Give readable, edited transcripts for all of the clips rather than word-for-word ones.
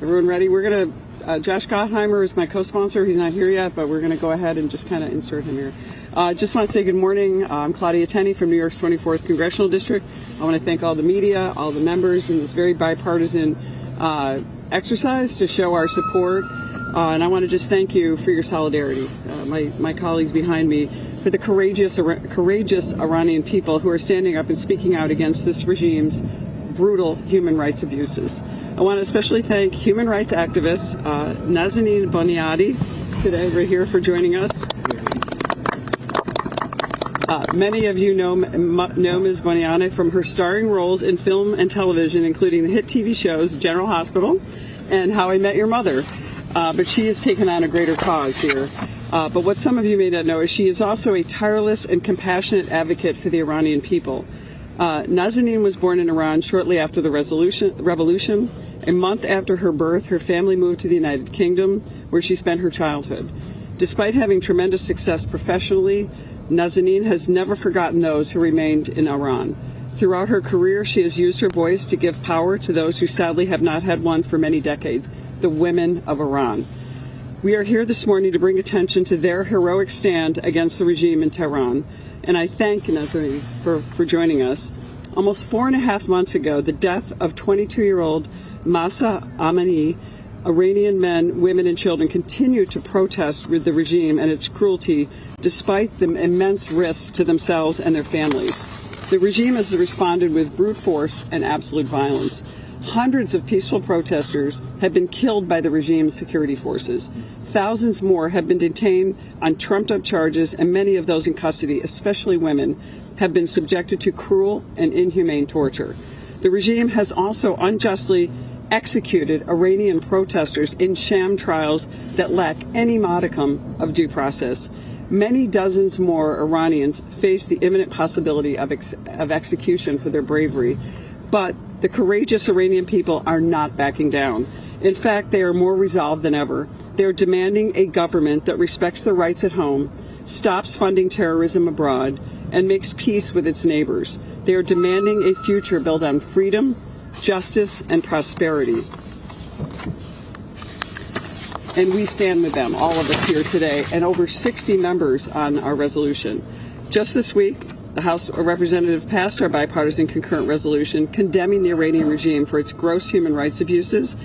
Everyone ready? We're going to, Josh Gottheimer is my co-sponsor. He's not here yet, but we're going to go ahead and just kind of insert him here. Just want to say good morning. I'm Claudia Tenney from New York's 24th Congressional District. I want to thank all the media, all the members in this very bipartisan exercise to show our support. And I want to just thank you for your solidarity, my colleagues behind me, for the courageous Iranian people who are standing up and speaking out against this regime's brutal human rights abuses. I want to especially thank human rights activist Nazanin Boniadi today, right here, for joining us. Many of you know Ms. Boniadi from her starring roles in film and television, including the hit TV shows General Hospital and How I Met Your Mother. But she has taken on a greater cause here. But what some of you may not know is she is also a tireless and compassionate advocate for the Iranian people. Nazanin was born in Iran shortly after the revolution. A month after her birth, her family moved to the United Kingdom, where she spent her childhood. Despite having tremendous success professionally, Nazanin has never forgotten those who remained in Iran. Throughout her career, she has used her voice to give power to those who sadly have not had one for many decades, the women of Iran. We are here this morning to bring attention to their heroic stand against the regime in Tehran. And I thank Nazanin for joining us. Almost 4.5 months ago, the death of 22-year-old Mahsa Amini, Iranian men, women, and children continue to protest with the regime and its cruelty, despite the immense risks to themselves and their families. The regime has responded with brute force and absolute violence. Hundreds of peaceful protesters have been killed by the regime's security forces. Thousands more have been detained on trumped-up charges, and many of those in custody, especially women, have been subjected to cruel and inhumane torture. The regime has also unjustly executed Iranian protesters in sham trials that lack any modicum of due process. Many dozens more Iranians face the imminent possibility of execution for their bravery. But the courageous Iranian people are not backing down. In fact, they are more resolved than ever. They are demanding a government that respects their rights at home, stops funding terrorism abroad, and makes peace with its neighbors. They are demanding a future built on freedom, justice, and prosperity. And we stand with them, all of us here today, and over 60 members on our resolution. Just this week, the House of Representatives passed our bipartisan concurrent resolution condemning the Iranian regime for its gross human rights abuses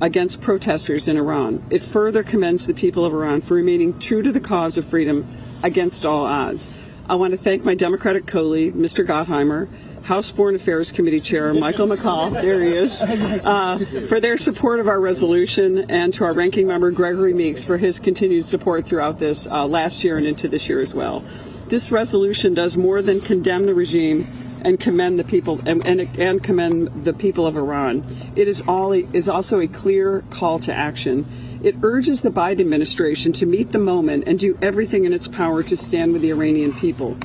against protesters in Iran. It further commends the people of Iran for remaining true to the cause of freedom against all odds. I want to thank my Democratic colleague, Mr. Gottheimer, House Foreign Affairs Committee Chair Michael McCall, there he is, for their support of our resolution, and to our ranking member, Gregory Meeks, for his continued support throughout this last year and into this year as well. This resolution does more than condemn the regime and commend the people and commend the people of Iran. It is also a clear call to action. It urges the Biden administration to meet the moment and do everything in its power to stand with the Iranian people.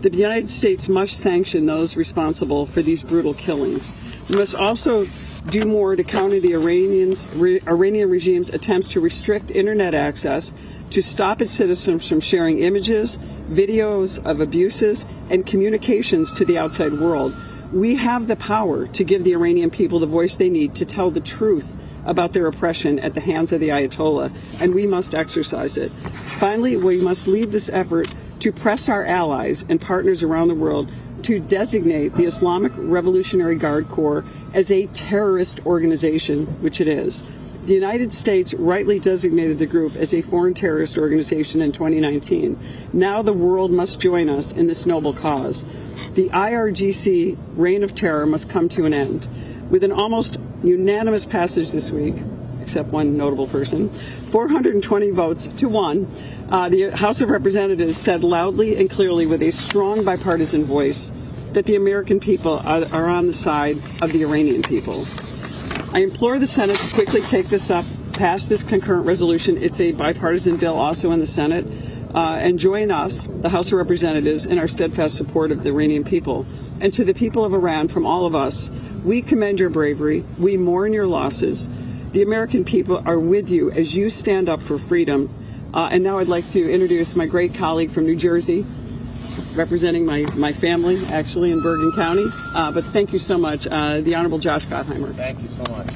The United States must sanction those responsible for these brutal killings. We must also do more to counter the Iranian regime's attempts to restrict internet access, to stop its citizens from sharing images, videos of abuses, and communications to the outside world. We have the power to give the Iranian people the voice they need to tell the truth about their oppression at the hands of the Ayatollah, and we must exercise it. Finally, we must lead this effort to press our allies and partners around the world to designate the Islamic Revolutionary Guard Corps as a terrorist organization, which it is. The United States rightly designated the group as a foreign terrorist organization in 2019. Now the world must join us in this noble cause. The IRGC reign of terror must come to an end. With an almost unanimous passage this week, except one notable person, 420 votes to 1, the House of Representatives said loudly and clearly with a strong bipartisan voice that the American people are on the side of the Iranian people. I implore the Senate to quickly take this up, pass this concurrent resolution. It's a bipartisan bill also in the Senate, and join us, the House of Representatives, in our steadfast support of the Iranian people. And to the people of Iran, from all of us, we commend your bravery. We mourn your losses. The American people are with you as you stand up for freedom. And now I'd like to introduce my great colleague from New Jersey, representing my family, actually, in Bergen County. But thank you so much. The Honorable Josh Gottheimer. Thank you so much.